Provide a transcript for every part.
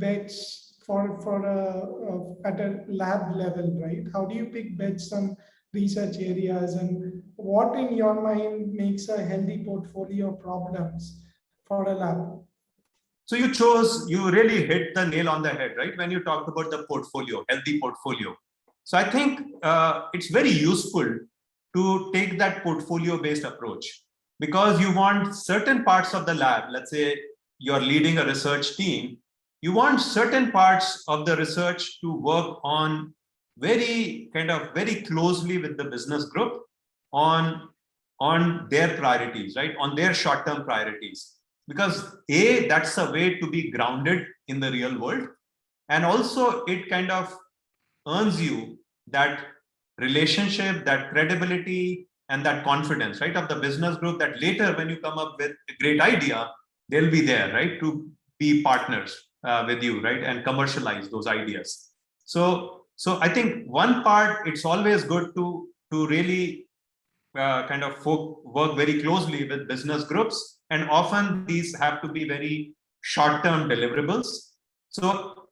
bets at a lab level, right? How do you pick bets on research areas, and what in your mind makes a healthy portfolio of problems for a lab? So you really hit the nail on the head, right? When you talked about the portfolio, healthy portfolio. So I think it's very useful to take that portfolio-based approach, because you want certain parts of the lab, let's say you're leading a research team, you want certain parts of the research to work on very closely with the business group on their priorities, right? On their short-term priorities. Because that's a way to be grounded in the real world. And also it kind of earns you that relationship, that credibility, and that confidence, right, of the business group, that later when you come up with a great idea, they'll be there, right, to be partners with you, right, and commercialize those ideas. So I think one part, it's always good to really work very closely with business groups, and often these have to be very short-term deliverables. So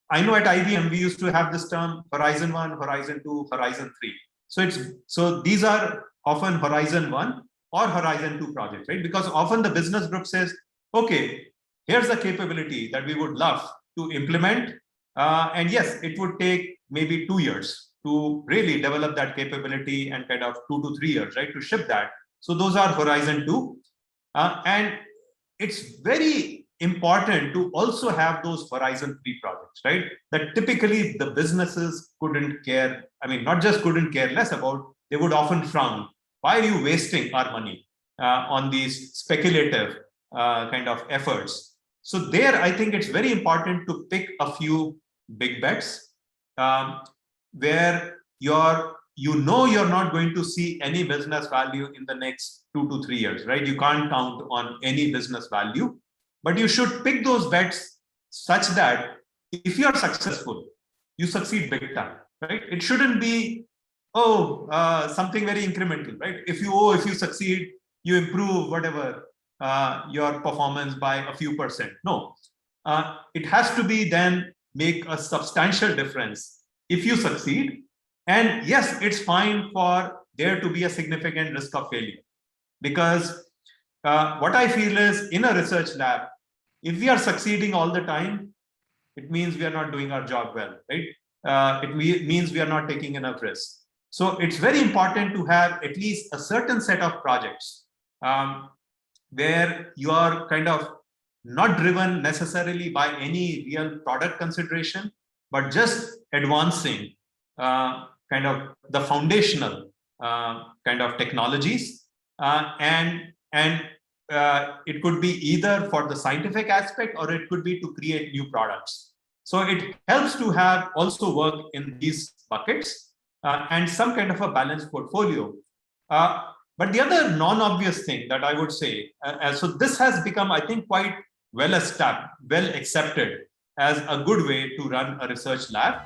I know at IBM we used to have this term Horizon 1, Horizon 2, Horizon 3. So these are often Horizon 1 or Horizon 2 projects, right? Because often the business group says, okay, here's a capability that we would love to implement. And yes, it would take maybe 2 years to really develop that capability, and 2 to 3 years, right, to ship that. So those are Horizon 2. And it's very important to also have those Horizon 3 projects, right, that typically the businesses couldn't care. I mean, not just couldn't care less about, they would often frown. Why are you wasting our money on these speculative efforts? So there, I think it's very important to pick a few big bets where you're not going to see any business value in the next 2 to 3 years, right? You can't count on any business value, but you should pick those bets such that if you are successful, you succeed big time, right? It shouldn't be, something very incremental, right? If you succeed, you improve whatever your performance by a few percent. No, it has to be then make a substantial difference if you succeed. And yes, it's fine for there to be a significant risk of failure, because what I feel is, in a research lab, if we are succeeding all the time, it means we are not doing our job well, right? It means we are not taking enough risk. So it's very important to have at least a certain set of projects where you are not driven necessarily by any real product consideration, but just advancing the foundational technologies, and it could be either for the scientific aspect, or it could be to create new products. So it helps to have also work in these buckets and some kind of a balanced portfolio. But the other non-obvious thing that I would say, so this has become, I think, quite well accepted as a good way to run a research lab.